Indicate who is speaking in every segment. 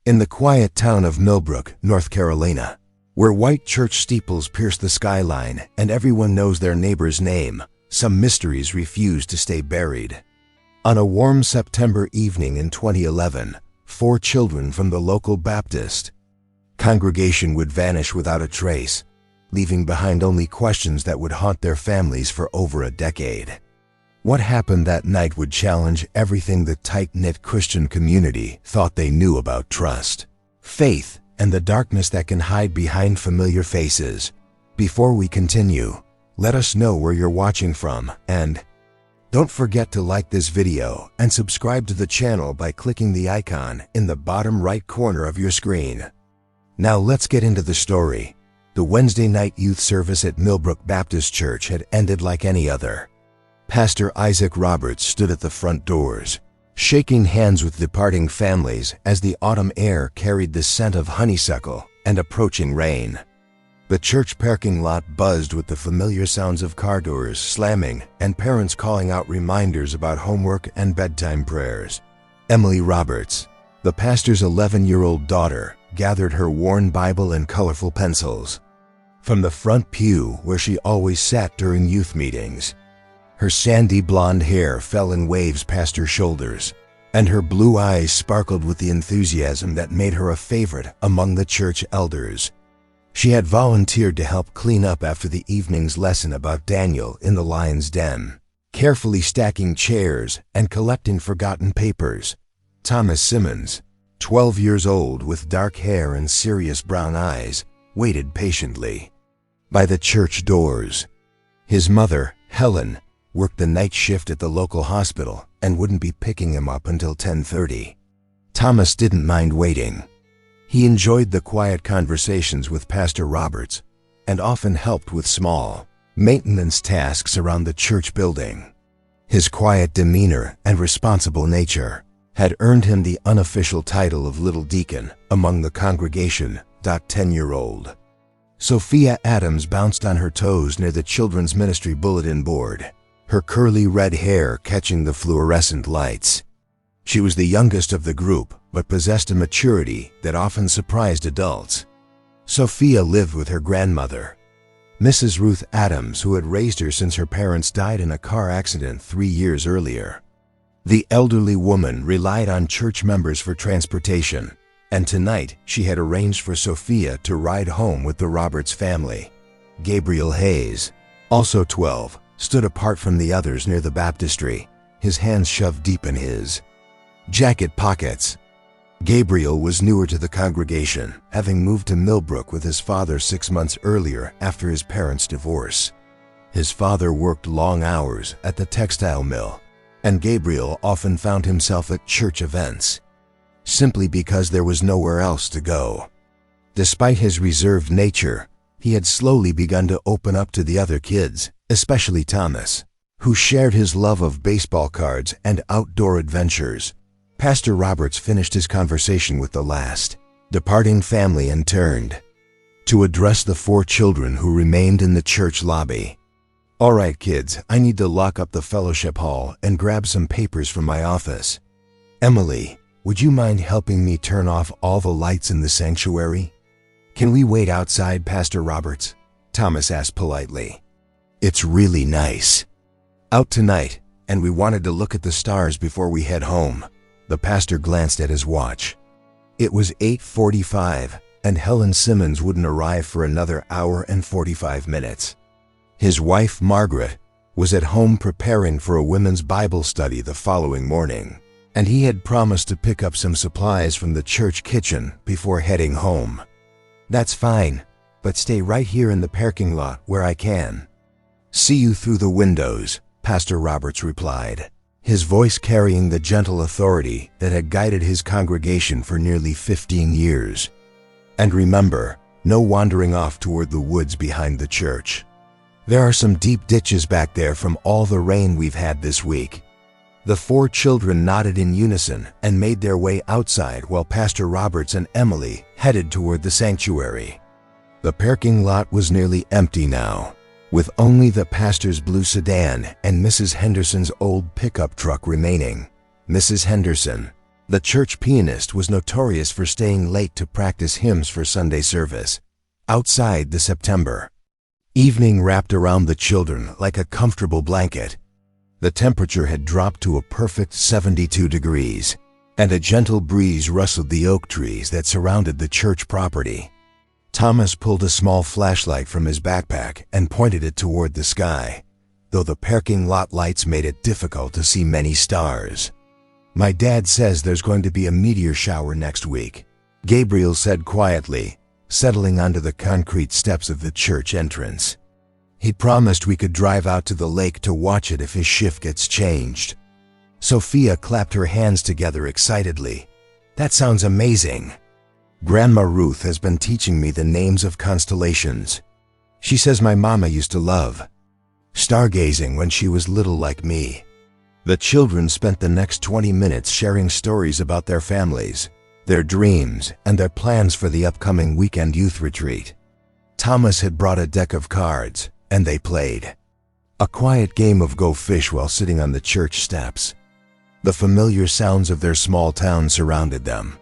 Speaker 1: In the quiet town of Millbrook, North Carolina, where white church steeples pierce the skyline and everyone knows their neighbor's name, some mysteries refuse to stay buried. On a warm September evening in 2011, 4 children from the local Baptist congregation would vanish without a trace, leaving behind only questions that would haunt their families for over a decade. What happened that night would challenge everything the tight-knit Christian community thought they knew about trust, faith, and the darkness that can hide behind familiar faces. Before we continue, let us know where you're watching from, and don't forget to like this video and subscribe to the channel by clicking the icon in the bottom right corner of your screen. Now let's get into the story. The Wednesday night youth service at Millbrook Baptist Church had ended like any other. Pastor Isaac Roberts stood at the front doors, shaking hands with departing families as the autumn air carried the scent of honeysuckle and approaching rain. The church parking lot buzzed with the familiar sounds of car doors slamming and parents calling out reminders about homework and bedtime prayers. Emily Roberts, the pastor's 11-year-old daughter, gathered her worn Bible and colorful pencils. From the front pew where she always sat during youth meetings, her sandy blonde hair fell in waves past her shoulders, and her blue eyes sparkled with the enthusiasm that made her a favorite among the church elders. She had volunteered to help clean up after the evening's lesson about Daniel in the lion's den, carefully stacking chairs and collecting forgotten papers. Thomas Simmons, 12 years old with dark hair and serious brown eyes, waited patiently by the church doors. His mother, Helen, worked the night shift at the local hospital and wouldn't be picking him up until 10:30. Thomas didn't mind waiting. He enjoyed the quiet conversations with Pastor Roberts and often helped with small maintenance tasks around the church building. His quiet demeanor and responsible nature had earned him the unofficial title of Little Deacon among the congregation. 10-year-old Sophia Adams bounced on her toes near the children's ministry bulletin board, her curly red hair catching the fluorescent lights. She was the youngest of the group, but possessed a maturity that often surprised adults. Sophia lived with her grandmother, Mrs. Ruth Adams, who had raised her since her parents died in a car accident 3 years earlier. The elderly woman relied on church members for transportation, and tonight she had arranged for Sophia to ride home with the Roberts family. Gabriel Hayes, also 12, stood apart from the others near the baptistry, his hands shoved deep in his jacket pockets. Gabriel was newer to the congregation, having moved to Millbrook with his father 6 months earlier after his parents' divorce. His father worked long hours at the textile mill, and Gabriel often found himself at church events, simply because there was nowhere else to go. Despite his reserved nature, he had slowly begun to open up to the other kids, especially Thomas, who shared his love of baseball cards and outdoor adventures. Pastor Roberts finished his conversation with the last departing family and turned to address the 4 children who remained in the church lobby. "All right, kids, I need to lock up the fellowship hall and grab some papers from my office. Emily, would you mind helping me turn off all the lights in the sanctuary?" "Can we wait outside, Pastor Roberts?" Thomas asked politely. "It's really nice out tonight, and we wanted to look at the stars before we head home." The pastor glanced at his watch. It was 8:45, and Helen Simmons wouldn't arrive for another hour and 45 minutes. His wife, Margaret, was at home preparing for a women's Bible study the following morning, and he had promised to pick up some supplies from the church kitchen before heading home. "That's fine, but stay right here in the parking lot where I can see you through the windows," Pastor Roberts replied, his voice carrying the gentle authority that had guided his congregation for nearly 15 years. "And remember, no wandering off toward the woods behind the church. There are some deep ditches back there from all the rain we've had this week." The 4 children nodded in unison and made their way outside while Pastor Roberts and Emily headed toward the sanctuary. The parking lot was nearly empty now, with only the pastor's blue sedan and Mrs. Henderson's old pickup truck remaining. Mrs. Henderson, The church pianist was notorious for staying late to practice hymns for Sunday service. Outside, the September evening wrapped around the children like a comfortable blanket. The temperature had dropped to a perfect 72 degrees, and a gentle breeze rustled the oak trees that surrounded the church property. Thomas pulled a small flashlight from his backpack and pointed it toward the sky, though the parking lot lights made it difficult to see many stars. "My dad says there's going to be a meteor shower next week," Gabriel said quietly, settling onto the concrete steps of the church entrance. "He promised we could drive out to the lake to watch it if his shift gets changed." Sophia clapped her hands together excitedly. "That sounds amazing. Grandma Ruth has been teaching me the names of constellations. She says my mama used to love stargazing when she was little like me." The children spent the next 20 minutes sharing stories about their families, their dreams, and their plans for the upcoming weekend youth retreat. Thomas had brought a deck of cards, and they played a quiet game of Go Fish while sitting on the church steps. The familiar sounds of their small town surrounded them.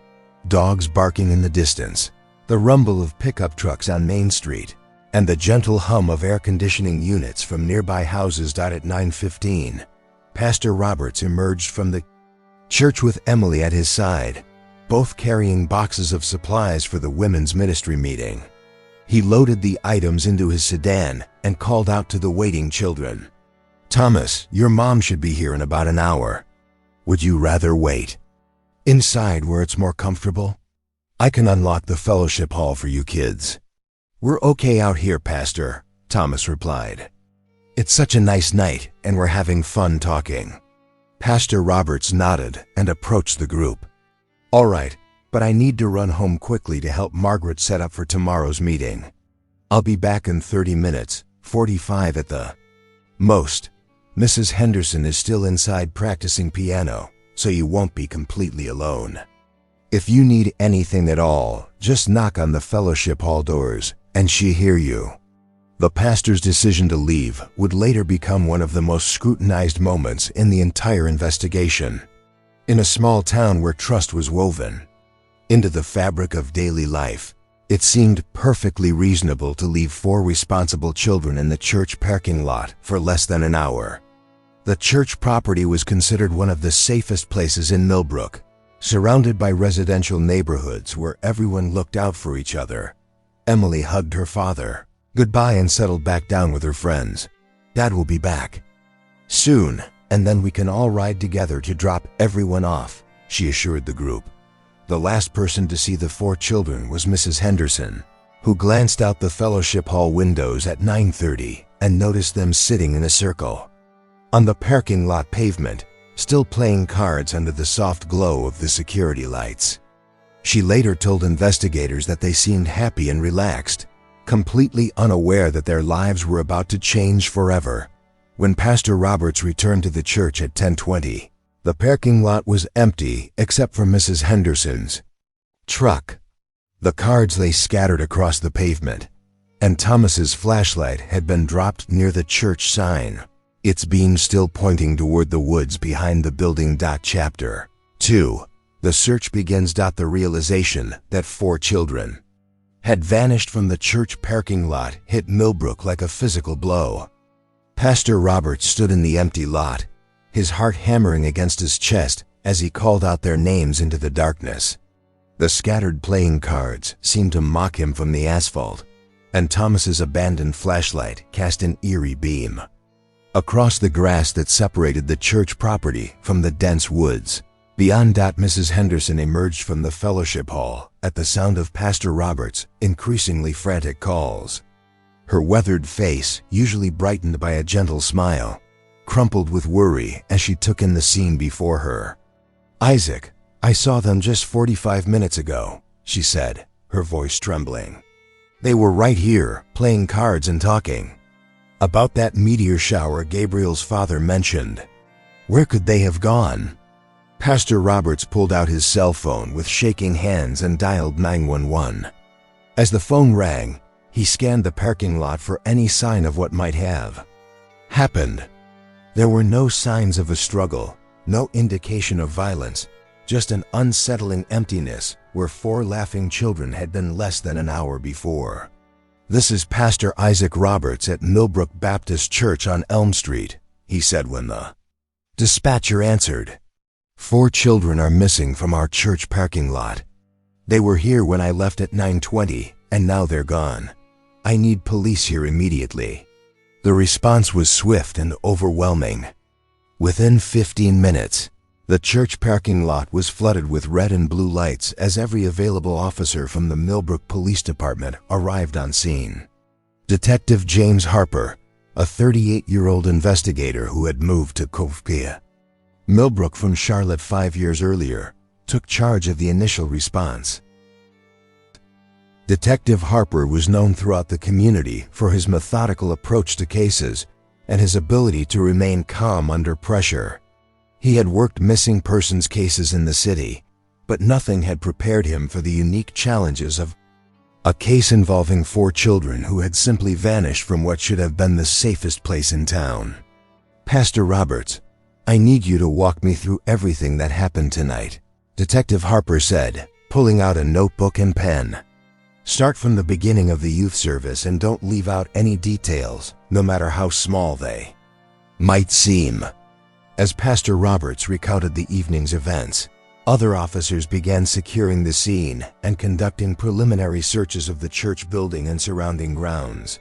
Speaker 1: Dogs barking in the distance, the rumble of pickup trucks on Main Street, and the gentle hum of air conditioning units from nearby houses. At 9:15, Pastor Roberts emerged from the church with Emily at his side, both carrying boxes of supplies for the women's ministry meeting. He loaded the items into his sedan and called out to the waiting children, "Thomas, your mom should be here in about an hour. Would you rather wait inside where it's more comfortable? I can unlock the fellowship hall for you kids." "We're okay out here, Pastor," Thomas replied. "It's such a nice night and we're having fun talking." Pastor Roberts nodded and approached the group. "All right, but I need to run home quickly to help Margaret set up for tomorrow's meeting. I'll be back in 30 minutes, 45 at the most. Mrs. Henderson is still inside practicing piano, so you won't be completely alone. If you need anything at all, just knock on the fellowship hall doors, and she'll hear you." The pastor's decision to leave would later become one of the most scrutinized moments in the entire investigation. In a small town where trust was woven into the fabric of daily life, it seemed perfectly reasonable to leave 4 responsible children in the church parking lot for less than an hour. The church property was considered one of the safest places in Millbrook, surrounded by residential neighborhoods where everyone looked out for each other. Emily hugged her father goodbye and settled back down with her friends. "Dad will be back soon, and then we can all ride together to drop everyone off," she assured the group. The last person to see the 4 children was Mrs. Henderson, who glanced out the fellowship hall windows at 9:30 and noticed them sitting in a circle on the parking lot pavement, still playing cards under the soft glow of the security lights. She later told investigators that they seemed happy and relaxed, completely unaware that their lives were about to change forever. When Pastor Roberts returned to the church at 10:20, the parking lot was empty except for Mrs. Henderson's truck. The cards lay scattered across the pavement, and Thomas's flashlight had been dropped near the church sign, its beam still pointing toward the woods behind the building. Chapter 2. The search begins. The realization that 4 children had vanished from the church parking lot hit Millbrook like a physical blow. Pastor Roberts stood in the empty lot, his heart hammering against his chest as he called out their names into the darkness. The scattered playing cards seemed to mock him from the asphalt, and Thomas's abandoned flashlight cast an eerie beam across the grass that separated the church property from the dense woods. Beyond. Mrs. Henderson emerged from the fellowship hall at the sound of Pastor Roberts' increasingly frantic calls. Her weathered face, usually brightened by a gentle smile, crumpled with worry as she took in the scene before her. "Isaac, I saw them just 45 minutes ago," she said, her voice trembling. "They were right here, playing cards and talking about that meteor shower Gabriel's father mentioned. Where could they have gone?" Pastor Roberts pulled out his cell phone with shaking hands and dialed 911. As the phone rang, he scanned the parking lot for any sign of what might have happened. There were no signs of a struggle, no indication of violence, just an unsettling emptiness where 4 laughing children had been less than an hour before. "This is Pastor Isaac Roberts at Millbrook Baptist Church on Elm Street," he said when the dispatcher answered. "4 children are missing from our church parking lot. They were here when I left at 9:20, and now they're gone. I need police here immediately." The response was swift and overwhelming. Within 15 minutes, the church parking lot was flooded with red and blue lights as every available officer from the Millbrook Police Department arrived on scene. Detective James Harper, a 38-year-old investigator who had moved to Kovkia, Millbrook from Charlotte 5 years earlier, took charge of the initial response. Detective Harper was known throughout the community for his methodical approach to cases and his ability to remain calm under pressure. He had worked missing persons cases in the city, but nothing had prepared him for the unique challenges of a case involving 4 children who had simply vanished from what should have been the safest place in town. "Pastor Roberts, I need you to walk me through everything that happened tonight," Detective Harper said, pulling out a notebook and pen. "Start from the beginning of the youth service and don't leave out any details, no matter how small they might seem." As Pastor Roberts recounted the evening's events, other officers began securing the scene and conducting preliminary searches of the church building and surrounding grounds.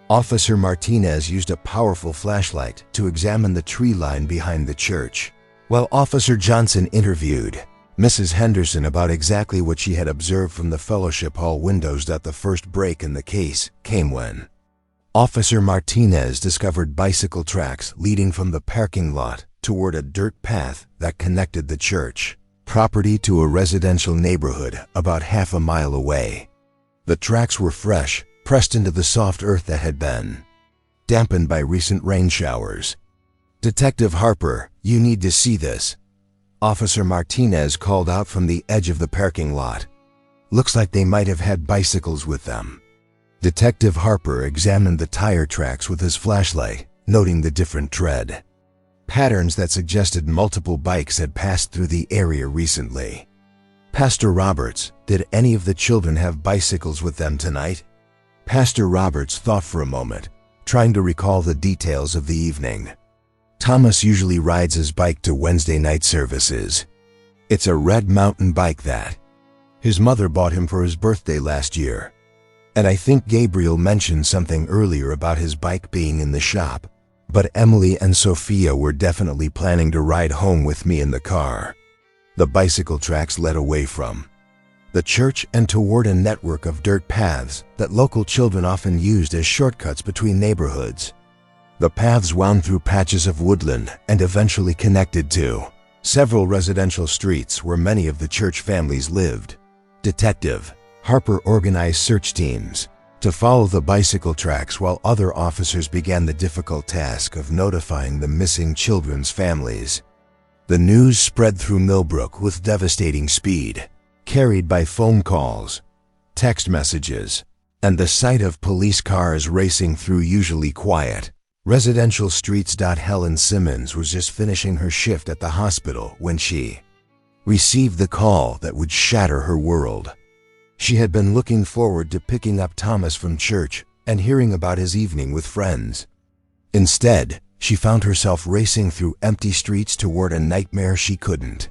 Speaker 1: Officer Martinez used a powerful flashlight to examine the tree line behind the church, while Officer Johnson interviewed Mrs. Henderson about exactly what she had observed from the fellowship hall windows. The first break in the case came when Officer Martinez discovered bicycle tracks leading from the parking lot toward a dirt path that connected the church property to a residential neighborhood about half a mile away. The tracks were fresh, pressed into the soft earth that had been dampened by recent rain showers. "Detective Harper, you need to see this," Officer Martinez called out from the edge of the parking lot. "Looks like they might have had bicycles with them." Detective Harper examined the tire tracks with his flashlight, noting the different tread patterns that suggested multiple bikes had passed through the area recently. "Pastor Roberts, did any of the children have bicycles with them tonight?" Pastor Roberts thought for a moment, trying to recall the details of the evening. "Thomas usually rides his bike to Wednesday night services. It's a red mountain bike that his mother bought him for his birthday last year. And I think Gabriel mentioned something earlier about his bike being in the shop, but Emily and Sophia were definitely planning to ride home with me in the car." The bicycle tracks led away from the church and toward a network of dirt paths that local children often used as shortcuts between neighborhoods. The paths wound through patches of woodland and eventually connected to several residential streets where many of the church families lived. Detective Harper organized search teams to follow the bicycle tracks while other officers began the difficult task of notifying the missing children's families. The news spread through Millbrook with devastating speed, carried by phone calls, text messages, and the sight of police cars racing through usually quiet residential streets. Helen Simmons was just finishing her shift at the hospital when she received the call that would shatter her world. She had been looking forward to picking up Thomas from church and hearing about his evening with friends. Instead, she found herself racing through empty streets toward a nightmare she couldn't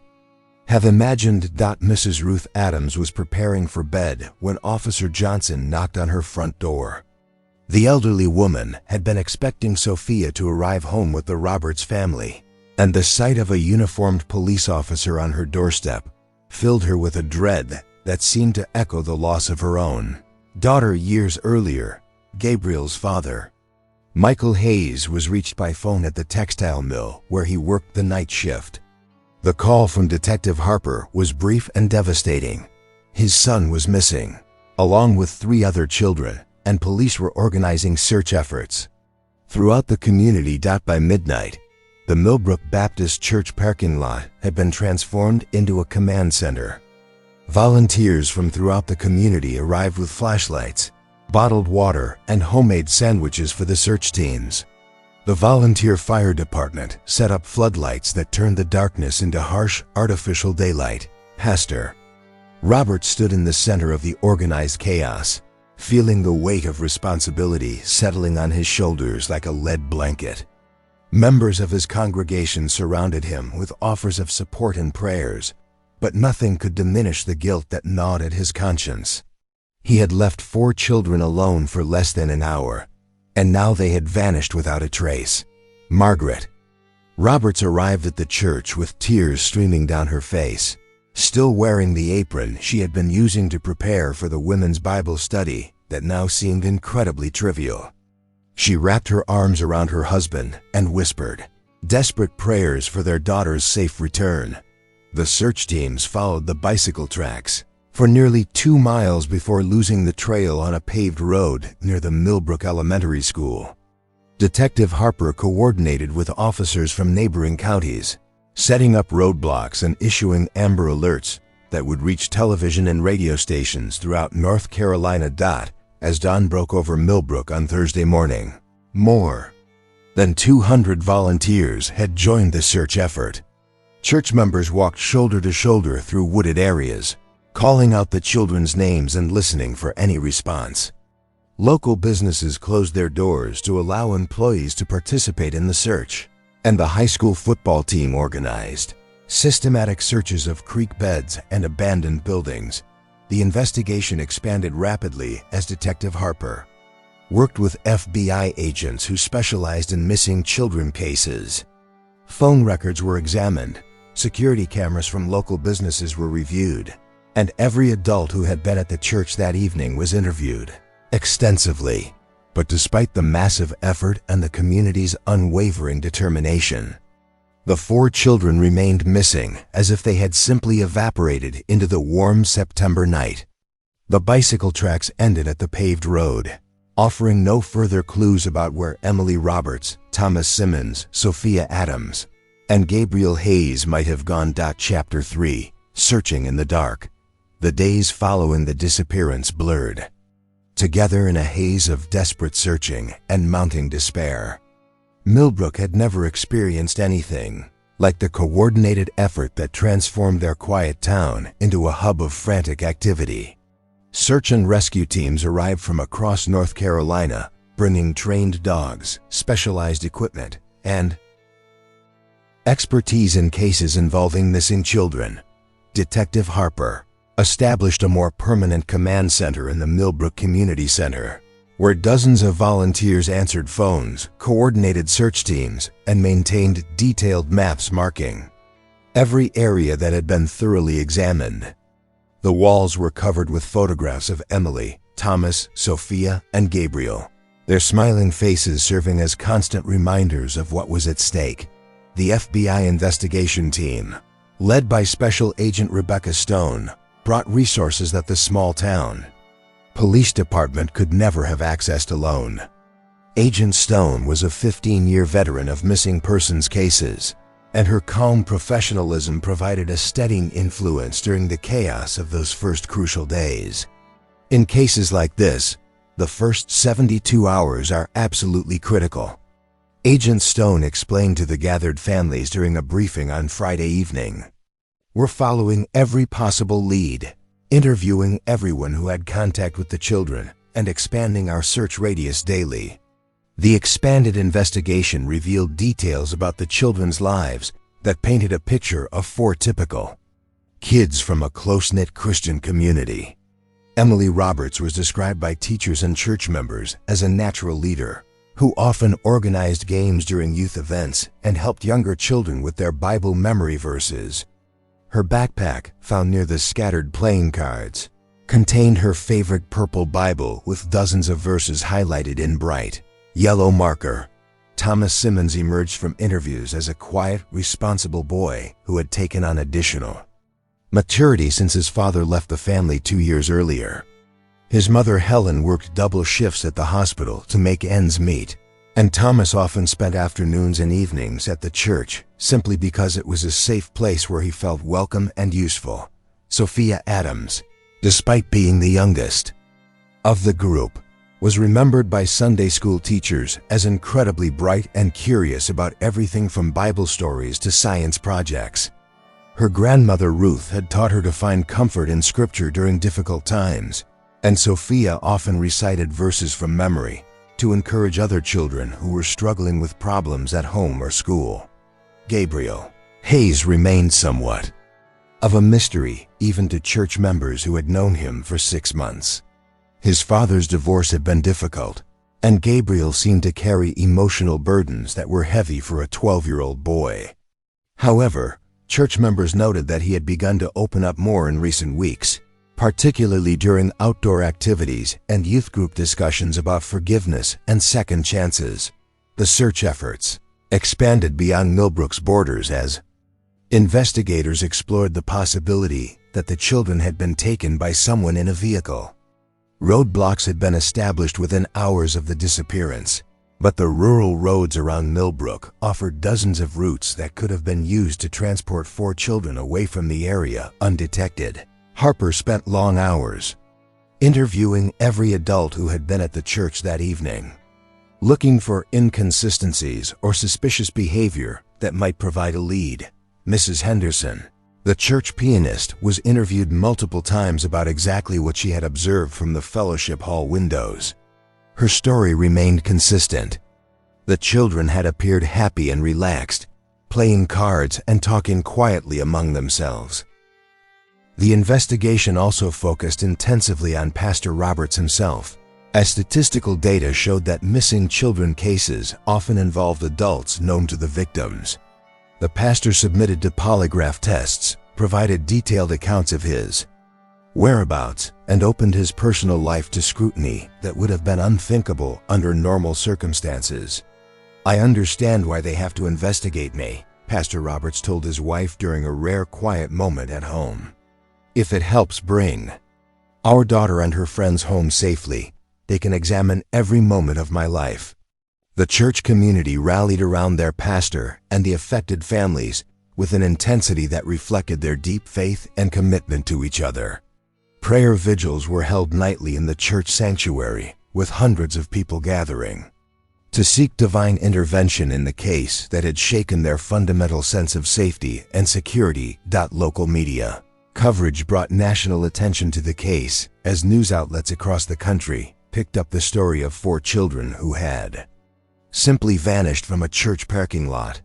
Speaker 1: have imagined. Mrs. Ruth Adams was preparing for bed when Officer Johnson knocked on her front door. The elderly woman had been expecting Sophia to arrive home with the Roberts family, and the sight of a uniformed police officer on her doorstep filled her with a dread that seemed to echo the loss of her own daughter years earlier. Gabriel's father, Michael Hayes, was reached by phone at the textile mill where he worked the night shift. The call from Detective Harper was brief and devastating. His son was missing, along with 3 other children, and police were organizing search efforts throughout the community. By midnight, the Millbrook Baptist Church parking lot had been transformed into a command center. Volunteers from throughout the community arrived with flashlights, bottled water, and homemade sandwiches for the search teams. The volunteer fire department set up floodlights that turned the darkness into harsh, artificial daylight. Pastor Robert stood in the center of the organized chaos, feeling the weight of responsibility settling on his shoulders like a lead blanket. Members of his congregation surrounded him with offers of support and prayers, but nothing could diminish the guilt that gnawed at his conscience. He had left 4 children alone for less than an hour, and now they had vanished without a trace. Margaret Roberts arrived at the church with tears streaming down her face, still wearing the apron she had been using to prepare for the women's Bible study that now seemed incredibly trivial. She wrapped her arms around her husband and whispered desperate prayers for their daughter's safe return. The search teams followed the bicycle tracks for nearly 2 miles before losing the trail on a paved road near the Millbrook Elementary School. Detective Harper coordinated with officers from neighboring counties, setting up roadblocks and issuing Amber Alerts that would reach television and radio stations throughout North Carolina. As dawn broke over Millbrook on Thursday morning, more than 200 volunteers had joined the search effort. Church members walked shoulder to shoulder through wooded areas, calling out the children's names and listening for any response. Local businesses closed their doors to allow employees to participate in the search, and the high school football team organized systematic searches of creek beds and abandoned buildings. The investigation expanded rapidly as Detective Harper worked with FBI agents who specialized in missing children cases. Phone records were examined, security cameras from local businesses were reviewed, and every adult who had been at the church that evening was interviewed extensively. But despite the massive effort and the community's unwavering determination, the 4 children remained missing as if they had simply evaporated into the warm September night. The bicycle tracks ended at the paved road, offering no further clues about where Emily Roberts, Thomas Simmons, Sophia Adams, and Gabriel Hayes might have gone. Chapter 3: Searching in the Dark. The days following the disappearance blurred together in a haze of desperate searching and mounting despair. Millbrook had never experienced anything like the coordinated effort that transformed their quiet town into a hub of frantic activity. Search and rescue teams arrived from across North Carolina, bringing trained dogs, specialized equipment, and expertise in cases involving missing children. Detective Harper established a more permanent command center in the Millbrook Community Center, where dozens of volunteers answered phones, coordinated search teams, and maintained detailed maps marking every area that had been thoroughly examined. The walls were covered with photographs of Emily, Thomas, Sophia, and Gabriel, their smiling faces serving as constant reminders of what was at stake. The FBI investigation team, led by Special Agent Rebecca Stone, brought resources that the small town police department could never have accessed alone. Agent Stone was a 15-year veteran of missing persons cases, and her calm professionalism provided a steadying influence during the chaos of those first crucial days. In cases like this, the first 72 hours are absolutely critical. Agent Stone explained to the gathered families during a briefing on Friday evening, "We're following every possible lead, interviewing everyone who had contact with the children, and expanding our search radius daily." The expanded investigation revealed details about the children's lives that painted a picture of 4 typical kids from a close-knit Christian community. Emily Roberts was described by teachers and church members as a natural leader, who often organized games during youth events and helped younger children with their Bible memory verses. Her backpack, found near the scattered playing cards, contained her favorite purple Bible with dozens of verses highlighted in bright yellow marker. Thomas Simmons emerged from interviews as a quiet, responsible boy who had taken on additional maturity since his father left the family 2 years earlier. His mother Helen worked double shifts at the hospital to make ends meet, and Thomas often spent afternoons and evenings at the church simply because it was a safe place where he felt welcome and useful. Sophia Adams, despite being the youngest of the group, was remembered by Sunday school teachers as incredibly bright and curious about everything from Bible stories to science projects. Her grandmother Ruth had taught her to find comfort in Scripture during difficult times, and Sophia often recited verses from memory to encourage other children who were struggling with problems at home or school. Gabriel Hayes remained somewhat of a mystery even to church members who had known him for 6 months. His father's divorce had been difficult, and Gabriel seemed to carry emotional burdens that were heavy for a 12-year-old boy. However, church members noted that he had begun to open up more in recent weeks, particularly during outdoor activities and youth group discussions about forgiveness and second chances. The search efforts expanded beyond Millbrook's borders as investigators explored the possibility that the children had been taken by someone in a vehicle. Roadblocks had been established within hours of the disappearance, but the rural roads around Millbrook offered dozens of routes that could have been used to transport 4 children away from the area undetected. Harper spent long hours interviewing every adult who had been at the church that evening, looking for inconsistencies or suspicious behavior that might provide a lead. Mrs. Henderson, the church pianist, was interviewed multiple times about exactly what she had observed from the fellowship hall windows. Her story remained consistent. The children had appeared happy and relaxed, playing cards and talking quietly among themselves. The investigation also focused intensively on Pastor Roberts himself, as statistical data showed that missing children cases often involved adults known to the victims. The pastor submitted to polygraph tests, provided detailed accounts of his whereabouts, and opened his personal life to scrutiny that would have been unthinkable under normal circumstances. "I understand why they have to investigate me," Pastor Roberts told his wife during a rare quiet moment at home. "If it helps bring our daughter and her friends home safely, they can examine every moment of my life." The church community rallied around their pastor and the affected families with an intensity that reflected their deep faith and commitment to each other. Prayer vigils were held nightly in the church sanctuary, with hundreds of people gathering to seek divine intervention in the case that had shaken their fundamental sense of safety and security. Local media coverage brought national attention to the case as news outlets across the country picked up the story of 4 children who had simply vanished from a church parking lot.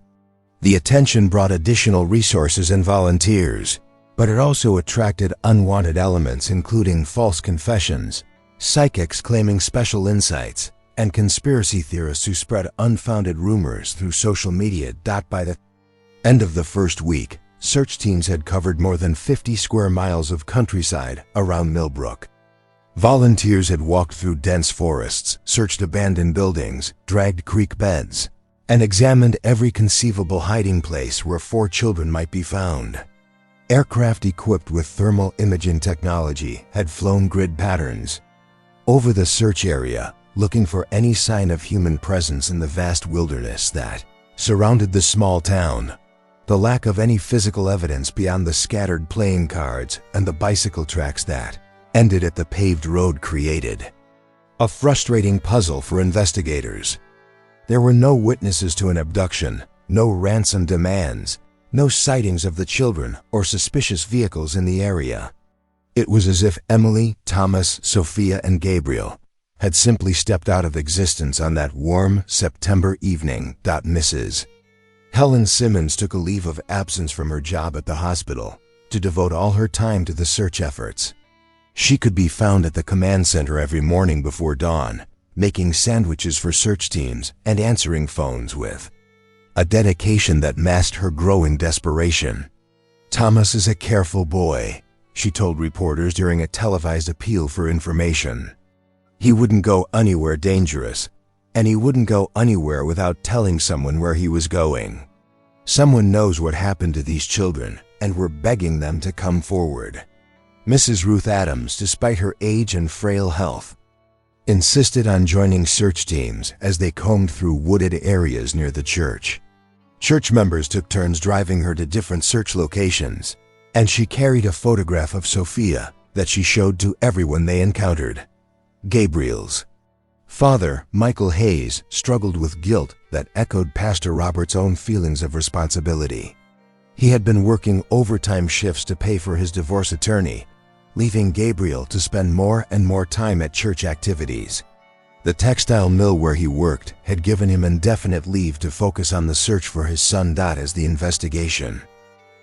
Speaker 1: The attention brought additional resources and volunteers, but it also attracted unwanted elements including false confessions, psychics claiming special insights, and conspiracy theorists who spread unfounded rumors through social media. By the end of the first week, search teams had covered more than 50 square miles of countryside around Millbrook. Volunteers had walked through dense forests, searched abandoned buildings, dragged creek beds, and examined every conceivable hiding place where 4 children might be found. Aircraft equipped with thermal imaging technology had flown grid patterns over the search area, looking for any sign of human presence in the vast wilderness that surrounded the small town. The lack of any physical evidence beyond the scattered playing cards and the bicycle tracks that ended at the paved road created a frustrating puzzle for investigators. There were no witnesses to an abduction, no ransom demands, no sightings of the children or suspicious vehicles in the area. It was as if Emily, Thomas, Sophia, and Gabriel had simply stepped out of existence on that warm September evening. Mrs. Helen Simmons took a leave of absence from her job at the hospital to devote all her time to the search efforts. She could be found at the command center every morning before dawn, making sandwiches for search teams and answering phones with a dedication that masked her growing desperation. "Thomas is a careful boy," she told reporters during a televised appeal for information. "He wouldn't go anywhere dangerous, and he wouldn't go anywhere without telling someone where he was going. Someone knows what happened to these children, and we're begging them to come forward." Mrs. Ruth Adams, despite her age and frail health, insisted on joining search teams as they combed through wooded areas near the church. Church members took turns driving her to different search locations, and she carried a photograph of Sophia that she showed to everyone they encountered. Gabriel's Father Michael Hayes struggled with guilt that echoed Pastor Roberts' own feelings of responsibility. He had been working overtime shifts to pay for his divorce attorney, leaving Gabriel to spend more and more time at church activities. The textile mill where he worked had given him indefinite leave to focus on the search for his son. As the investigation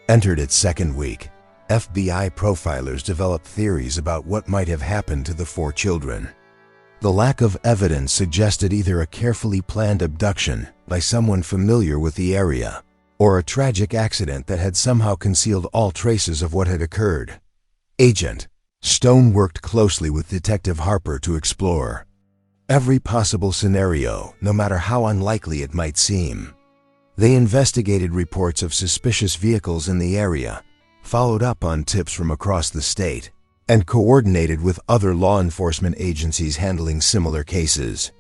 Speaker 1: entered its second week, FBI profilers developed theories about what might have happened to the 4 children. The lack of evidence suggested either a carefully planned abduction by someone familiar with the area, or a tragic accident that had somehow concealed all traces of what had occurred. Agent Stone worked closely with Detective Harper to explore every possible scenario, no matter how unlikely it might seem. They investigated reports of suspicious vehicles in the area, followed up on tips from across the state, and coordinated with other law enforcement agencies handling similar cases.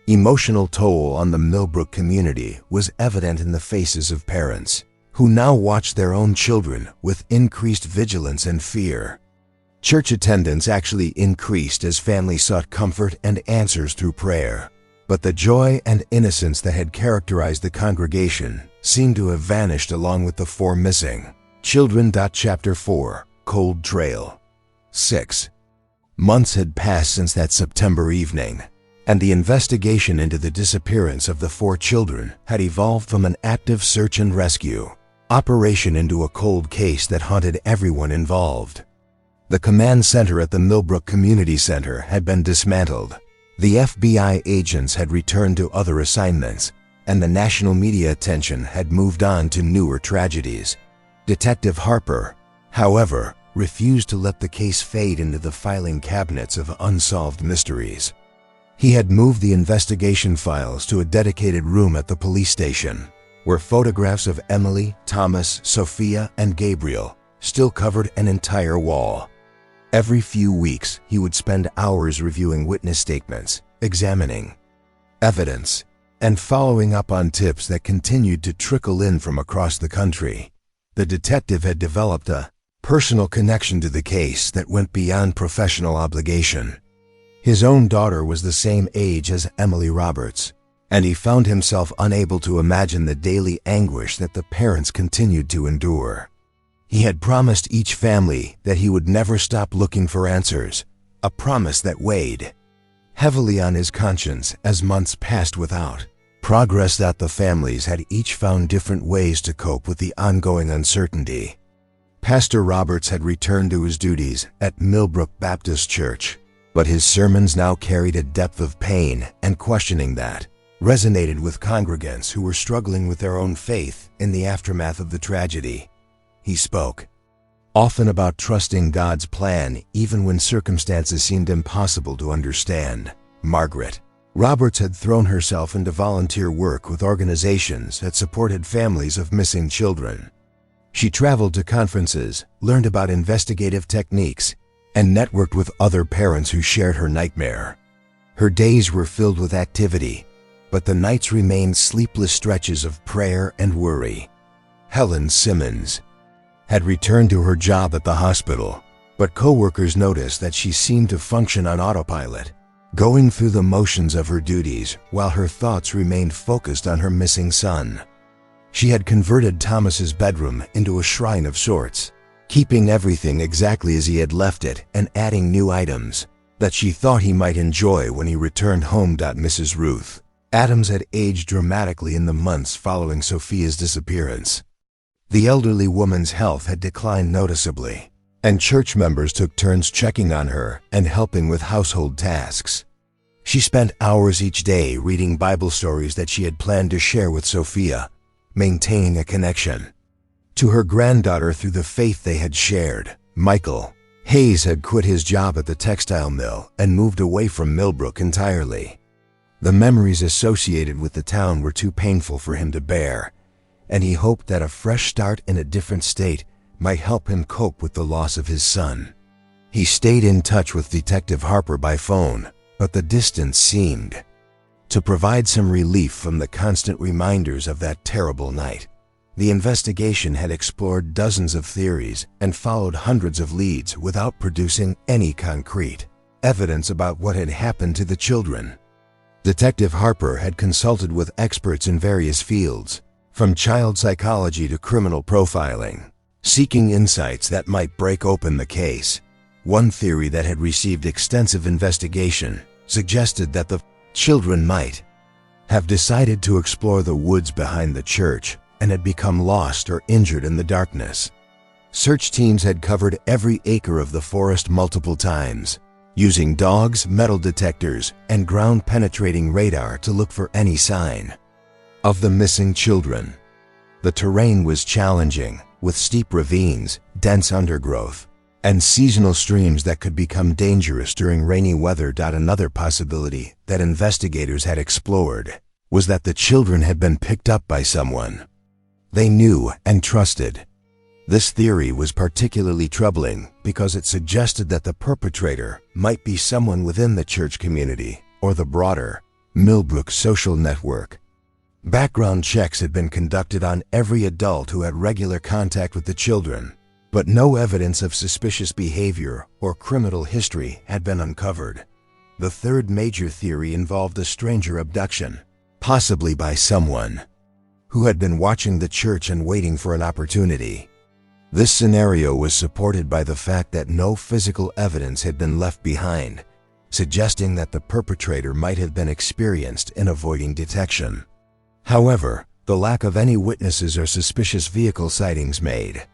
Speaker 1: Emotional toll on the Millbrook community was evident in the faces of parents, who now watched their own children with increased vigilance and fear. Church attendance actually increased as families sought comfort and answers through prayer, but the joy and innocence that had characterized the congregation seemed to have vanished along with the 4 missing children. Chapter 4 Cold Trail. 6 months had passed since that September evening, and the investigation into the disappearance of the 4 children had evolved from an active search and rescue operation into a cold case that haunted everyone involved. The command center at the Millbrook Community Center had been dismantled. The FBI agents had returned to other assignments, and the national media attention had moved on to newer tragedies. Detective Harper, however, refused to let the case fade into the filing cabinets of unsolved mysteries. He had moved the investigation files to a dedicated room at the police station, where photographs of Emily, Thomas, Sophia, and Gabriel still covered an entire wall. Every few weeks, he would spend hours reviewing witness statements, examining evidence, and following up on tips that continued to trickle in from across the country. The detective had developed a personal connection to the case that went beyond professional obligation. His own daughter was the same age as Emily Roberts, and he found himself unable to imagine the daily anguish that the parents continued to endure. He had promised each family that he would never stop looking for answers, a promise that weighed heavily on his conscience as months passed without progress. That the families had each found different ways to cope with the ongoing uncertainty. Pastor Roberts had returned to his duties at Millbrook Baptist Church, but his sermons now carried a depth of pain and questioning that resonated with congregants who were struggling with their own faith in the aftermath of the tragedy. He spoke often about trusting God's plan even when circumstances seemed impossible to understand. Margaret Roberts had thrown herself into volunteer work with organizations that supported families of missing children. She traveled to conferences, learned about investigative techniques, and networked with other parents who shared her nightmare. Her days were filled with activity, but the nights remained sleepless stretches of prayer and worry. Helen Simmons had returned to her job at the hospital, but coworkers noticed that she seemed to function on autopilot, going through the motions of her duties while her thoughts remained focused on her missing son. She had converted Thomas's bedroom into a shrine of sorts, keeping everything exactly as he had left it and adding new items that she thought he might enjoy when he returned home. Mrs. Ruth Adams had aged dramatically in the months following Sophia's disappearance. The elderly woman's health had declined noticeably, and church members took turns checking on her and helping with household tasks. She spent hours each day reading Bible stories that she had planned to share with Sophia, maintaining a connection to her granddaughter through the faith they had shared. Michael Hayes had quit his job at the textile mill and moved away from Millbrook entirely. The memories associated with the town were too painful for him to bear, and he hoped that a fresh start in a different state might help him cope with the loss of his son. He stayed in touch with Detective Harper by phone, but the distance seemed to provide some relief from the constant reminders of that terrible night. The investigation had explored dozens of theories and followed hundreds of leads without producing any concrete evidence about what had happened to the children. Detective Harper had consulted with experts in various fields, from child psychology to criminal profiling, seeking insights that might break open the case. One theory that had received extensive investigation suggested that the children might have decided to explore the woods behind the church and had become lost or injured in the darkness. Search teams had covered every acre of the forest multiple times, using dogs, metal detectors, and ground-penetrating radar to look for any sign of the missing children. The terrain was challenging, with steep ravines, dense undergrowth, and seasonal streams that could become dangerous during rainy weather. Another possibility that investigators had explored was that the children had been picked up by someone they knew and trusted. This theory was particularly troubling because it suggested that the perpetrator might be someone within the church community or the broader Millbrook social network. Background checks had been conducted on every adult who had regular contact with the children, but no evidence of suspicious behavior or criminal history had been uncovered. The third major theory involved a stranger abduction, possibly by someone who had been watching the church and waiting for an opportunity. This scenario was supported by the fact that no physical evidence had been left behind, suggesting that the perpetrator might have been experienced in avoiding detection. However, the lack of any witnesses or suspicious vehicle sightings made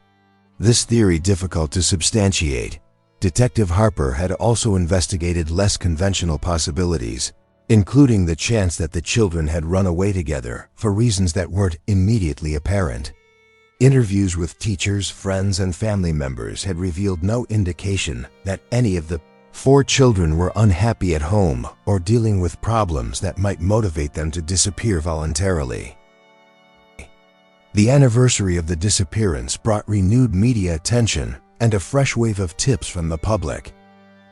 Speaker 1: this theory difficult to substantiate. Detective Harper had also investigated less conventional possibilities, including the chance that the children had run away together for reasons that weren't immediately apparent. Interviews with teachers, friends, and family members had revealed no indication that any of the 4 children were unhappy at home or dealing with problems that might motivate them to disappear voluntarily. The anniversary of the disappearance brought renewed media attention and a fresh wave of tips from the public.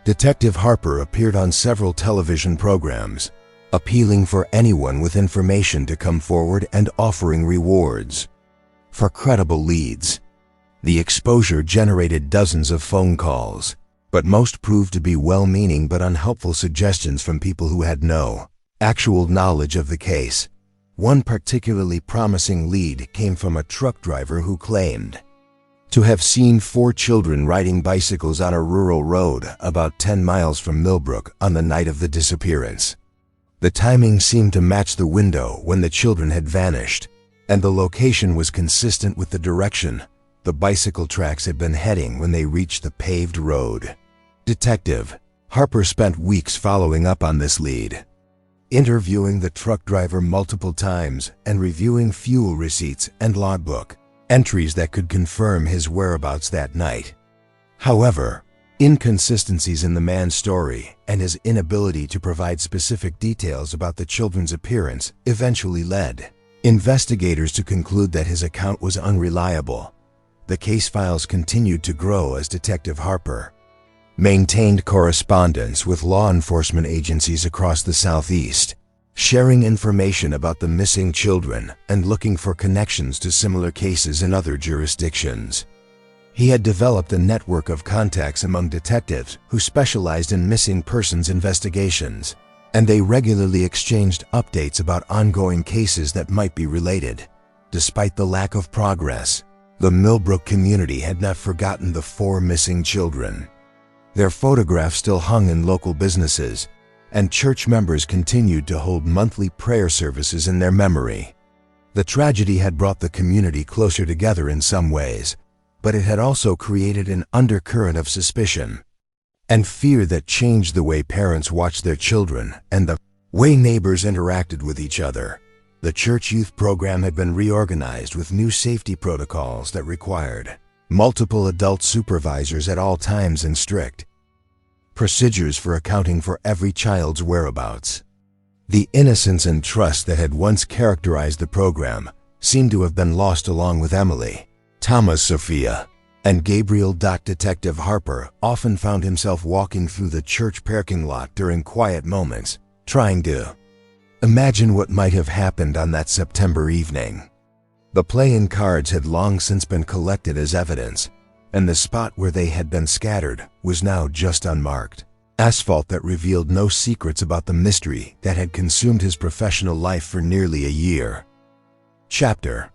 Speaker 1: Detective Harper appeared on several television programs, appealing for anyone with information to come forward and offering rewards for credible leads. The exposure generated dozens of phone calls, but most proved to be well-meaning but unhelpful suggestions from people who had no actual knowledge of the case. One particularly promising lead came from a truck driver who claimed to have seen 4 children riding bicycles on a rural road about 10 miles from Millbrook on the night of the disappearance. The timing seemed to match the window when the children had vanished, and the location was consistent with the direction the bicycle tracks had been heading when they reached the paved road. Detective Harper spent weeks following up on this lead, interviewing the truck driver multiple times and reviewing fuel receipts and logbook entries that could confirm his whereabouts that night. However, inconsistencies in the man's story and his inability to provide specific details about the children's appearance eventually led investigators to conclude that his account was unreliable. The case files continued to grow as Detective Harper maintained correspondence with law enforcement agencies across the Southeast, sharing information about the missing children and looking for connections to similar cases in other jurisdictions. He had developed a network of contacts among detectives who specialized in missing persons investigations, and they regularly exchanged updates about ongoing cases that might be related. Despite the lack of progress, the Millbrook community had not forgotten the 4 missing children. Their photographs still hung in local businesses, and church members continued to hold monthly prayer services in their memory. The tragedy had brought the community closer together in some ways, but it had also created an undercurrent of suspicion and fear that changed the way parents watched their children and the way neighbors interacted with each other. The church youth program had been reorganized with new safety protocols that required multiple adult supervisors at all times and strict procedures for accounting for every child's whereabouts. The innocence and trust that had once characterized the program seemed to have been lost along with Emily, Thomas, Sophia, and Gabriel. Detective Harper often found himself walking through the church parking lot during quiet moments, trying to imagine what might have happened on that September evening. The play-in cards had long since been collected as evidence, and the spot where they had been scattered was now just unmarked. asphalt that revealed no secrets about the mystery that had consumed his professional life for nearly a year. Chapter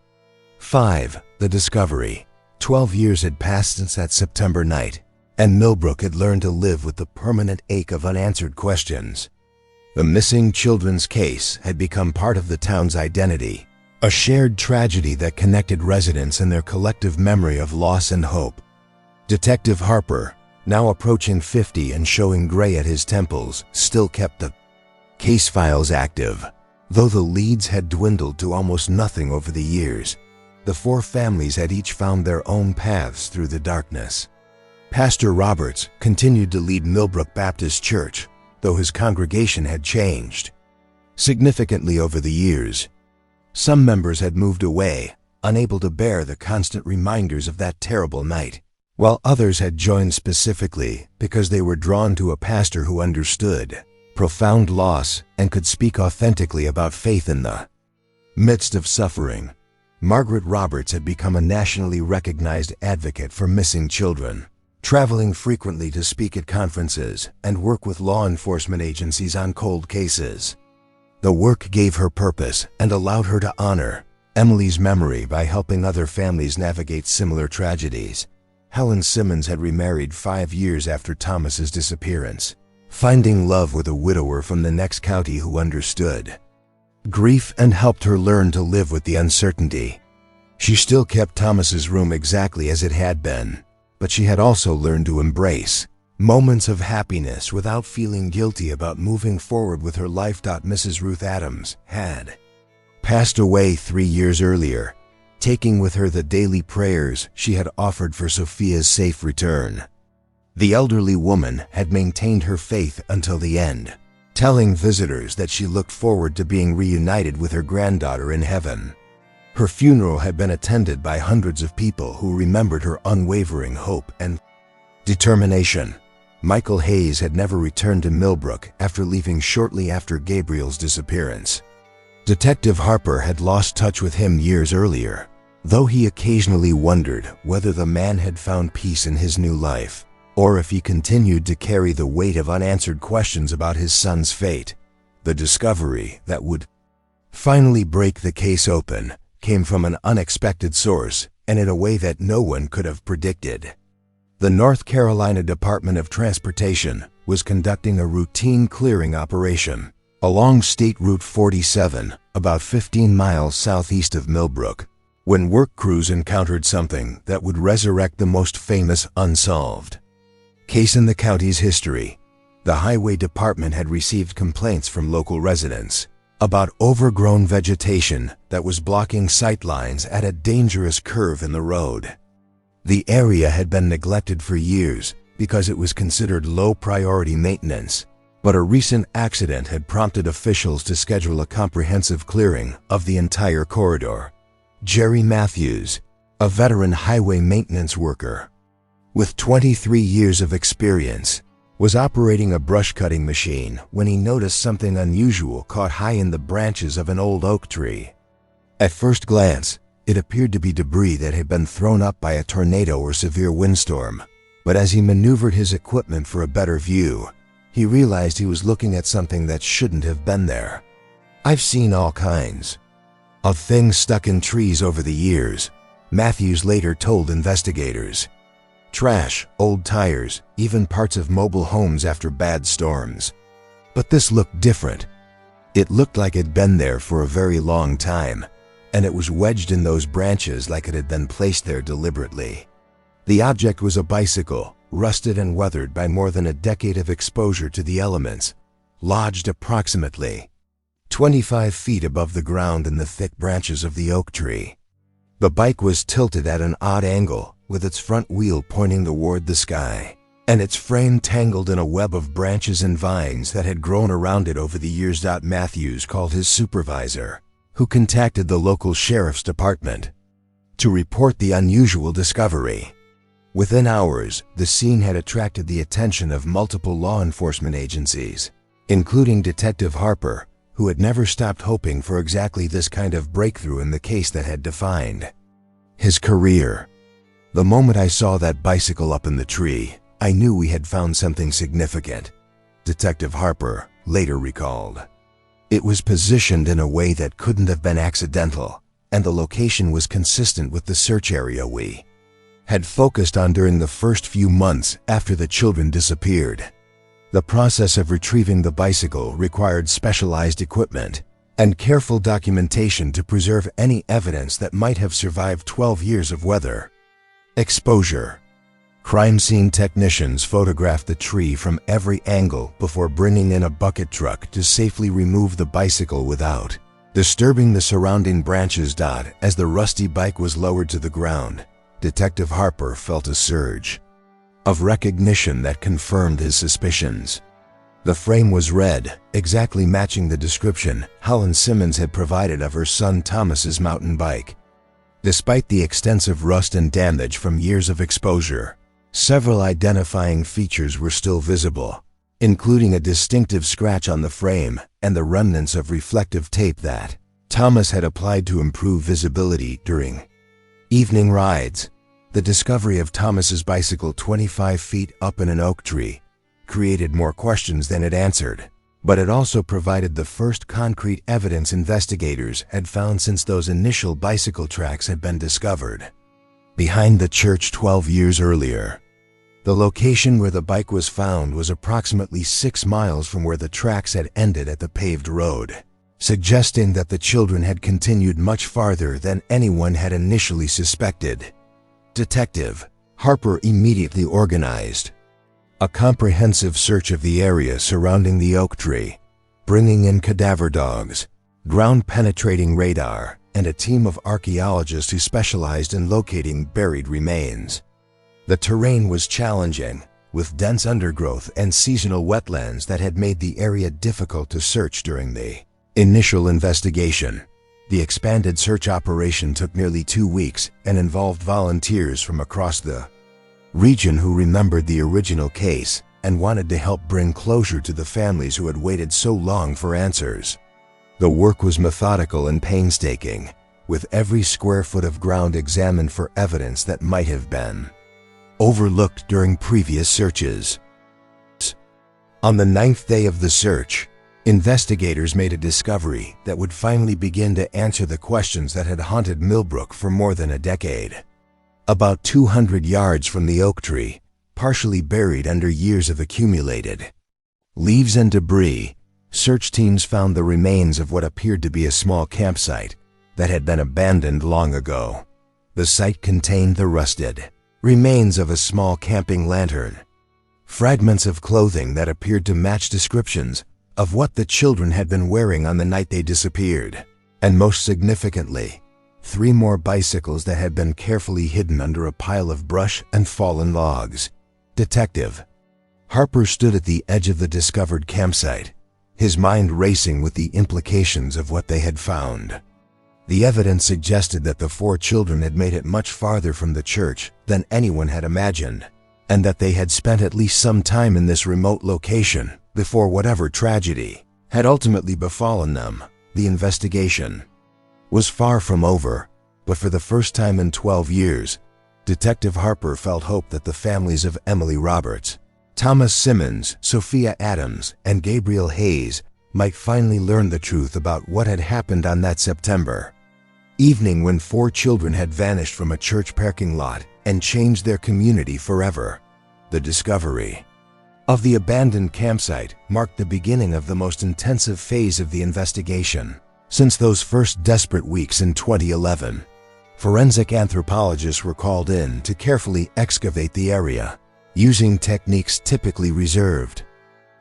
Speaker 1: 5. The Discovery. 12 years had passed since that September night, and Millbrook had learned to live with the permanent ache of unanswered questions. The missing children's case had become part of the town's identity, a shared tragedy that connected residents in their collective memory of loss and hope. Detective Harper, now approaching 50 and showing gray at his temples, still kept the case files active. Though the leads had dwindled to almost nothing over the years, the four families had each found their own paths through the darkness. Pastor Roberts continued to lead Millbrook Baptist Church, though his congregation had changed significantly over the years. Some members had moved away, unable to bear the constant reminders of that terrible night, while others had joined specifically because they were drawn to a pastor who understood profound loss and could speak authentically about faith in the midst of suffering. Margaret Roberts had become a nationally recognized advocate for missing children, traveling frequently to speak at conferences and work with law enforcement agencies on cold cases. The work gave her purpose and allowed her to honor Emily's memory by helping other families navigate similar tragedies. Helen Simmons had remarried 5 years after Thomas's disappearance, finding love with a widower from the next county who understood grief and helped her learn to live with the uncertainty. She still kept Thomas's room exactly as it had been, but she had also learned to embrace moments of happiness without feeling guilty about moving forward with her life. Mrs. Ruth Adams had passed away 3 years earlier, taking with her the daily prayers she had offered for Sophia's safe return. The elderly woman had maintained her faith until the end, telling visitors that she looked forward to being reunited with her granddaughter in heaven. Her funeral had been attended by hundreds of people who remembered her unwavering hope and determination. Michael Hayes had never returned to Millbrook after leaving shortly after Gabriel's disappearance. Detective Harper had lost touch with him years earlier, though he occasionally wondered whether the man had found peace in his new life, or if he continued to carry the weight of unanswered questions about his son's fate. The discovery that would finally break the case open came from an unexpected source and in a way that no one could have predicted. The North Carolina Department of Transportation was conducting a routine clearing operation along State Route 47, about 15 miles southeast of Millbrook, when work crews encountered something that would resurrect the most famous unsolved case in the county's history. The Highway Department had received complaints from local residents about overgrown vegetation that was blocking sight lines at a dangerous curve in the road. The area had been neglected for years because it was considered low-priority maintenance, but a recent accident had prompted officials to schedule a comprehensive clearing of the entire corridor. Jerry Matthews, a veteran highway maintenance worker with 23 years of experience, was operating a brush-cutting machine when he noticed something unusual caught high in the branches of an old oak tree. At first glance, it appeared to be debris that had been thrown up by a tornado or severe windstorm, but as he maneuvered his equipment for a better view, he realized he was looking at something that shouldn't have been there. "I've seen all kinds of things stuck in trees over the years," Matthews later told investigators. "Trash, old tires, even parts of mobile homes after bad storms. But this looked different. It looked like it'd been there for a very long time, and it was wedged in those branches like it had been placed there deliberately." The object was a bicycle, rusted and weathered by more than a decade of exposure to the elements, lodged approximately 25 feet above the ground in the thick branches of the oak tree. The bike was tilted at an odd angle, with its front wheel pointing toward the sky, and its frame tangled in a web of branches and vines that had grown around it over the years. Matthews called his supervisor, who contacted the local sheriff's department to report the unusual discovery. Within hours, the scene had attracted the attention of multiple law enforcement agencies, including Detective Harper, who had never stopped hoping for exactly this kind of breakthrough in the case that had defined his career. "The moment I saw that bicycle up in the tree, I knew we had found something significant," Detective Harper later recalled. It was positioned in a way that couldn't have been accidental, and the location was consistent with the search area we had focused on during the first few months after the children disappeared. The process of retrieving the bicycle required specialized equipment and careful documentation to preserve any evidence that might have survived 12 years of weather exposure. Crime scene technicians photographed the tree from every angle before bringing in a bucket truck to safely remove the bicycle without disturbing the surrounding branches. As the rusty bike was lowered to the ground, Detective Harper felt a surge of recognition that confirmed his suspicions. The frame was red, exactly matching the description Helen Simmons had provided of her son Thomas's mountain bike. Despite the extensive rust and damage from years of exposure, several identifying features were still visible, including a distinctive scratch on the frame and the remnants of reflective tape that Thomas had applied to improve visibility during evening rides. The discovery of Thomas's bicycle 25 feet up in an oak tree created more questions than it answered, but it also provided the first concrete evidence investigators had found since those initial bicycle tracks had been discovered behind the church 12 years earlier. The location where the bike was found was approximately 6 miles from where the tracks had ended at the paved road, suggesting that the children had continued much farther than anyone had initially suspected. Detective Harper immediately organized a comprehensive search of the area surrounding the oak tree, bringing in cadaver dogs, ground-penetrating radar, and a team of archaeologists who specialized in locating buried remains. The terrain was challenging, with dense undergrowth and seasonal wetlands that had made the area difficult to search during the initial investigation. The expanded search operation took nearly 2 weeks and involved volunteers from across the region who remembered the original case and wanted to help bring closure to the families who had waited so long for answers. The work was methodical and painstaking, with every square foot of ground examined for evidence that might have been overlooked during previous searches. On the 9th day of the search, investigators made a discovery that would finally begin to answer the questions that had haunted Millbrook for more than a decade. About 200 yards from the oak tree, partially buried under years of accumulated leaves and debris, search teams found the remains of what appeared to be a small campsite that had been abandoned long ago. The site contained the rusted remains of a small camping lantern, fragments of clothing that appeared to match descriptions of what the children had been wearing on the night they disappeared, and most significantly, 3 more bicycles that had been carefully hidden under a pile of brush and fallen logs. Detective Harper stood at the edge of the discovered campsite, his mind racing with the implications of what they had found. The evidence suggested that the 4 children had made it much farther from the church than anyone had imagined, and that they had spent at least some time in this remote location before whatever tragedy had ultimately befallen them. The investigation was far from over, but for the first time in 12 years, Detective Harper felt hope that the families of Emily Roberts, Thomas Simmons, Sophia Adams, and Gabriel Hayes might finally learn the truth about what had happened on that September evening when 4 children had vanished from a church parking lot and changed their community forever. The discovery of the abandoned campsite marked the beginning of the most intensive phase of the investigation. Since those first desperate weeks in 2011, forensic anthropologists were called in to carefully excavate the area, using techniques typically reserved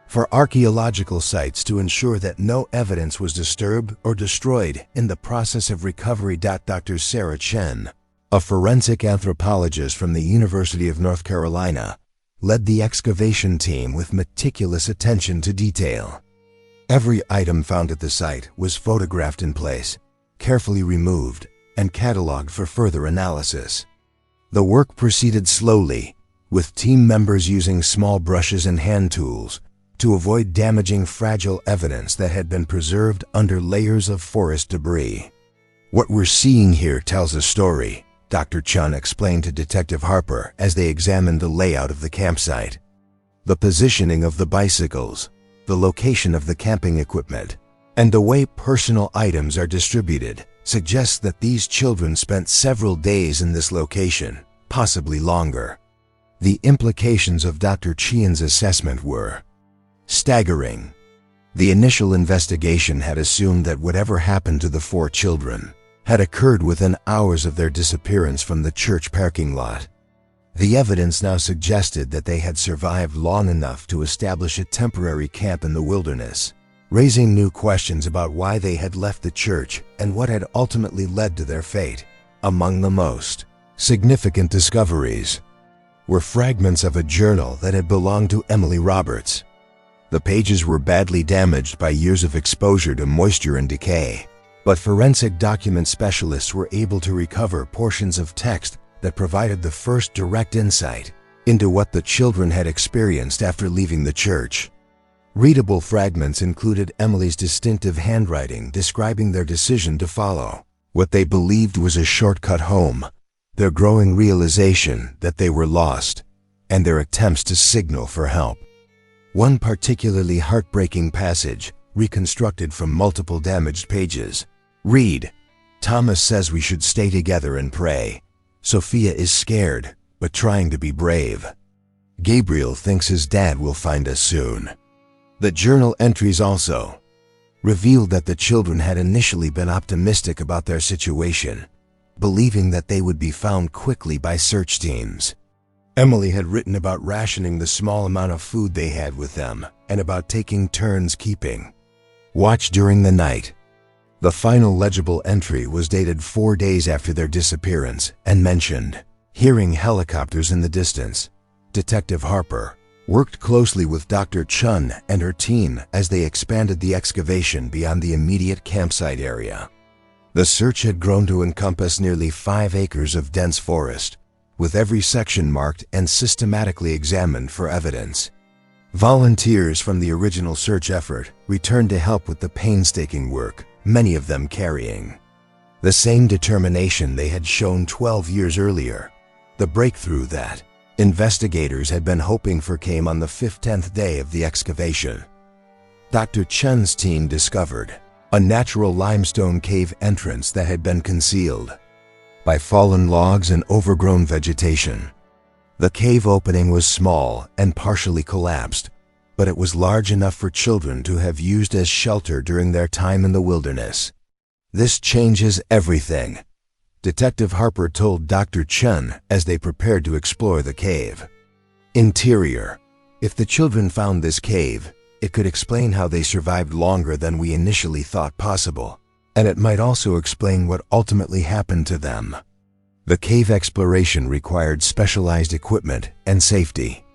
Speaker 1: for archaeological sites to ensure that no evidence was disturbed or destroyed in the process of recovery. Dr. Sarah Chen, a forensic anthropologist from the University of North Carolina, led the excavation team with meticulous attention to detail. Every item found at the site was photographed in place, carefully removed, and cataloged for further analysis. The work proceeded slowly, with team members using small brushes and hand tools to avoid damaging fragile evidence that had been preserved under layers of forest debris. "What we're seeing here tells a story," Dr. Chun explained to Detective Harper as they examined the layout of the campsite. The positioning of the bicycles, the location of the camping equipment, and the way personal items are distributed suggests that these children spent several days in this location, possibly longer. The implications of Dr. Chian's assessment were staggering. The initial investigation had assumed that whatever happened to the 4 children had occurred within hours of their disappearance from the church parking lot. The evidence now suggested that they had survived long enough to establish a temporary camp in the wilderness, raising new questions about why they had left the church and what had ultimately led to their fate. Among the most significant discoveries were fragments of a journal that had belonged to Emily Roberts. The pages were badly damaged by years of exposure to moisture and decay, but forensic document specialists were able to recover portions of text that provided the first direct insight into what the children had experienced after leaving the church. Readable fragments included Emily's distinctive handwriting describing their decision to follow what they believed was a shortcut home, their growing realization that they were lost, and their attempts to signal for help. One particularly heartbreaking passage, reconstructed from multiple damaged pages, read, "Thomas says we should stay together and pray. Sophia is scared, but trying to be brave. Gabriel thinks his dad will find us soon." The journal entries also revealed that the children had initially been optimistic about their situation, believing that they would be found quickly by search teams. Emily had written about rationing the small amount of food they had with them and about taking turns keeping watch during the night. The final legible entry was dated 4 days after their disappearance and mentioned hearing helicopters in the distance. Detective Harper worked closely with Dr. Chun and her team as they expanded the excavation beyond the immediate campsite area. The search had grown to encompass nearly 5 acres of dense forest, with every section marked and systematically examined for evidence. Volunteers from the original search effort returned to help with the painstaking work, many of them carrying the same determination they had shown 12 years earlier. The breakthrough that investigators had been hoping for came on the 15th day of the excavation. Dr. Chen's team discovered a natural limestone cave entrance that had been concealed by fallen logs and overgrown vegetation. The cave opening was small and partially collapsed, but it was large enough for children to have used as shelter during their time in the wilderness. "This changes everything," Detective Harper told Dr. Chen as they prepared to explore the cave. Interior. If the children found this cave, it could explain how they survived longer than we initially thought possible, and it might also explain what ultimately happened to them. The cave exploration required specialized equipment and safety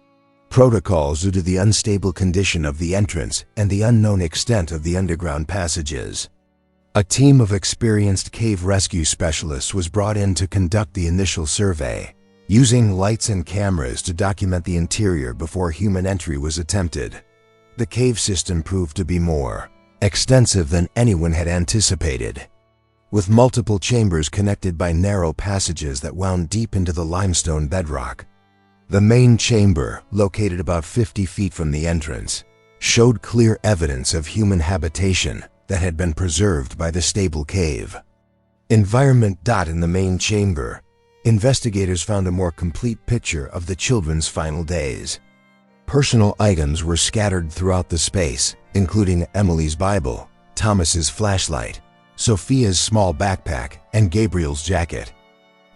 Speaker 1: protocols due to the unstable condition of the entrance and the unknown extent of the underground passages. A team of experienced cave rescue specialists was brought in to conduct the initial survey, using lights and cameras to document the interior before human entry was attempted. The cave system proved to be more extensive than anyone had anticipated, with multiple chambers connected by narrow passages that wound deep into the limestone bedrock. The main chamber, located about 50 feet from the entrance, showed clear evidence of human habitation that had been preserved by the stable cave. Environment. In the main chamber, investigators found a more complete picture of the children's final days. Personal items were scattered throughout the space, including Emily's Bible, Thomas's flashlight, Sophia's small backpack, and Gabriel's jacket.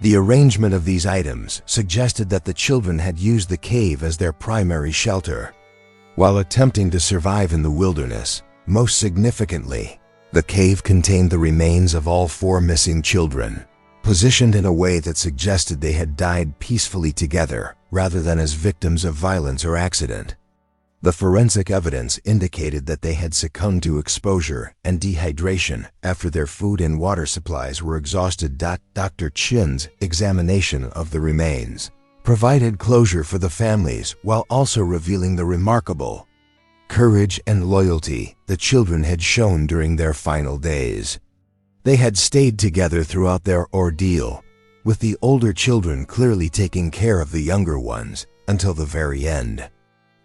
Speaker 1: The arrangement of these items suggested that the children had used the cave as their primary shelter while attempting to survive in the wilderness. Most significantly, the cave contained the remains of all 4 missing children, positioned in a way that suggested they had died peacefully together rather than as victims of violence or accident. The forensic evidence indicated that they had succumbed to exposure and dehydration after their food and water supplies were exhausted. Dr. Chin's examination of the remains provided closure for the families while also revealing the remarkable courage and loyalty the children had shown during their final days. They had stayed together throughout their ordeal, with the older children clearly taking care of the younger ones until the very end.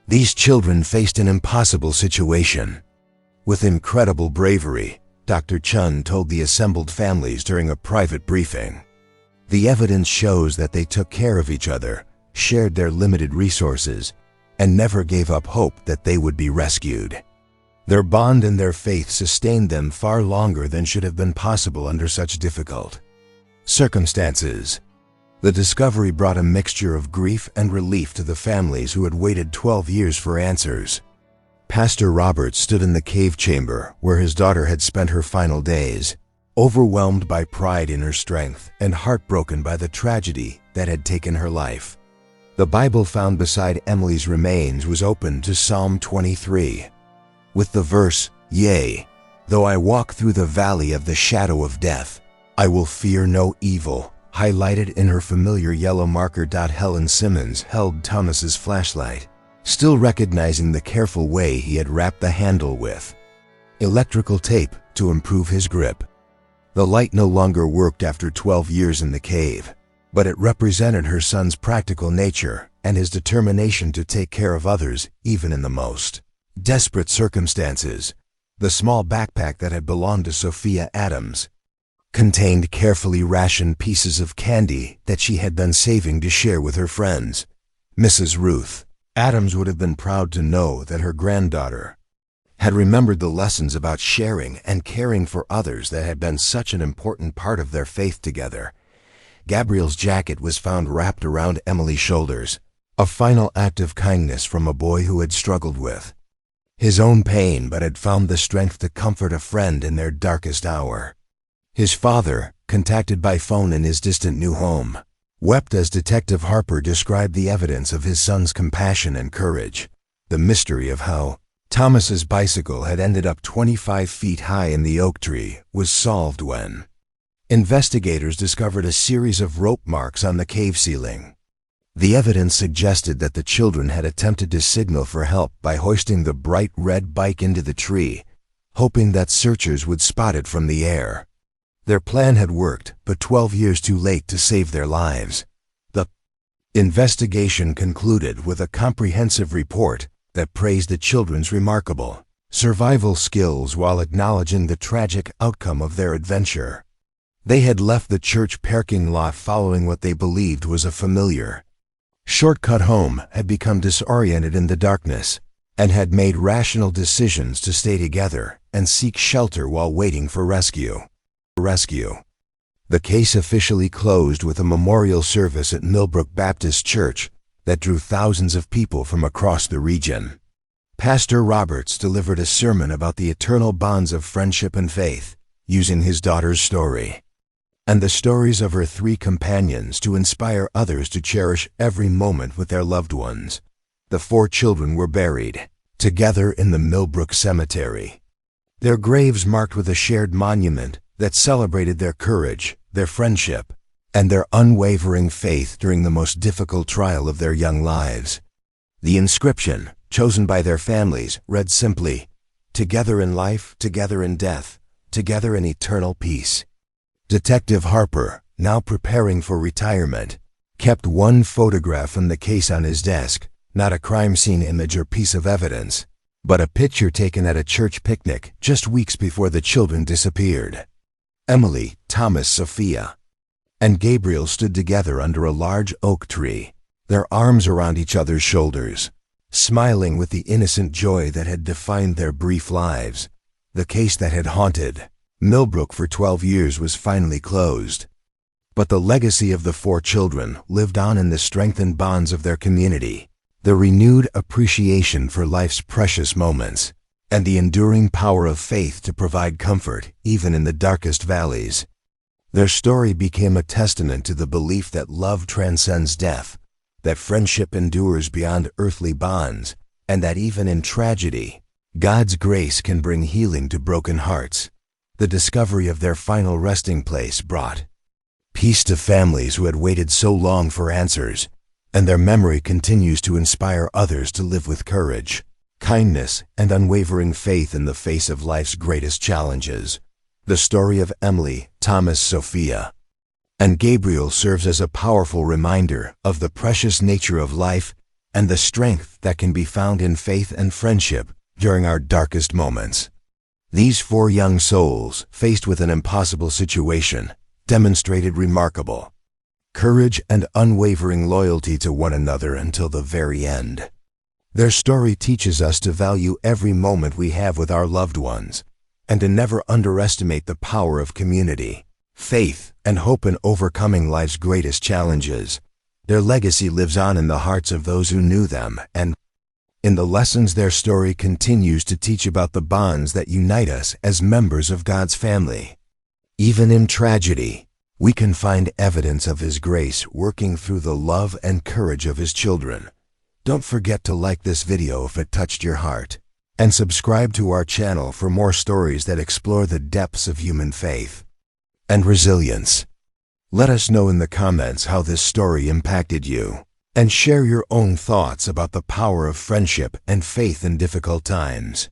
Speaker 1: These children faced an impossible situation. With incredible bravery, Dr. Chun told the assembled families during a private briefing. The evidence shows that they took care of each other, shared their limited resources, and never gave up hope that they would be rescued. Their bond and their faith sustained them far longer than should have been possible under such difficult circumstances. The discovery brought a mixture of grief and relief to the families who had waited 12 years for answers. Pastor Robert stood in the cave chamber where his daughter had spent her final days, overwhelmed by pride in her strength and heartbroken by the tragedy that had taken her life. The Bible found beside Emily's remains was open to Psalm 23, with the verse, "Yea, though I walk through the valley of the shadow of death, I will fear no evil," highlighted in her familiar yellow marker. Helen Simmons held Thomas's flashlight, still recognizing the careful way he had wrapped the handle with electrical tape to improve his grip. The light no longer worked after 12 years in the cave, but it represented her son's practical nature and his determination to take care of others even in the most desperate circumstances. The small backpack that had belonged to Sophia Adams contained carefully rationed pieces of candy that she had been saving to share with her friends. Mrs. Ruth Adams would have been proud to know that her granddaughter had remembered the lessons about sharing and caring for others that had been such an important part of their faith together. Gabriel's jacket was found wrapped around Emily's shoulders, a final act of kindness from a boy who had struggled with his own pain but had found the strength to comfort a friend in their darkest hour. His father, contacted by phone in his distant new home, wept as Detective Harper described the evidence of his son's compassion and courage. The mystery of how Thomas's bicycle had ended up 25 feet high in the oak tree was solved when investigators discovered a series of rope marks on the cave ceiling. The evidence suggested that the children had attempted to signal for help by hoisting the bright red bike into the tree, hoping that searchers would spot it from the air. Their plan had worked, but 12 years too late to save their lives. The investigation concluded with a comprehensive report that praised the children's remarkable survival skills while acknowledging the tragic outcome of their adventure. They had left the church parking lot following what they believed was a familiar shortcut home, had become disoriented in the darkness, and had made rational decisions to stay together and seek shelter while waiting for rescue. The case officially closed with a memorial service at Millbrook Baptist Church that drew thousands of people from across the region. Pastor Roberts delivered a sermon about the eternal bonds of friendship and faith, using his daughter's story and the stories of her 3 companions to inspire others to cherish every moment with their loved ones. The 4 children were buried together in the Millbrook Cemetery, their graves marked with a shared monument that celebrated their courage, their friendship, and their unwavering faith during the most difficult trial of their young lives. The inscription, chosen by their families, read simply, "Together in life, together in death, together in eternal peace." Detective Harper, now preparing for retirement, kept one photograph from the case on his desk, not a crime scene image or piece of evidence, but a picture taken at a church picnic just weeks before the children disappeared. Emily, Thomas, Sophia, and Gabriel stood together under a large oak tree, their arms around each other's shoulders, smiling with the innocent joy that had defined their brief lives. The case that had haunted Millbrook for 12 years was finally closed. But the legacy of the 4 children lived on in the strengthened bonds of their community, the renewed appreciation for life's precious moments, and the enduring power of faith to provide comfort even in the darkest valleys. Their story became a testament to the belief that love transcends death, that friendship endures beyond earthly bonds, and that even in tragedy, God's grace can bring healing to broken hearts. The discovery of their final resting place brought peace to families who had waited so long for answers, and their memory continues to inspire others to live with courage, kindness, and unwavering faith in the face of life's greatest challenges. The story of Emily, Thomas, Sophia, and Gabriel serves as a powerful reminder of the precious nature of life and the strength that can be found in faith and friendship during our darkest moments. These four young souls, faced with an impossible situation, demonstrated remarkable courage and unwavering loyalty to one another until the very end. Their story teaches us to value every moment we have with our loved ones, and to never underestimate the power of community, faith, and hope in overcoming life's greatest challenges. Their legacy lives on in the hearts of those who knew them, and in the lessons their story continues to teach about the bonds that unite us as members of God's family. Even in tragedy, we can find evidence of His grace working through the love and courage of His children. Don't forget to like this video if it touched your heart, and subscribe to our channel for more stories that explore the depths of human faith and resilience. Let us know in the comments how this story impacted you, and share your own thoughts about the power of friendship and faith in difficult times.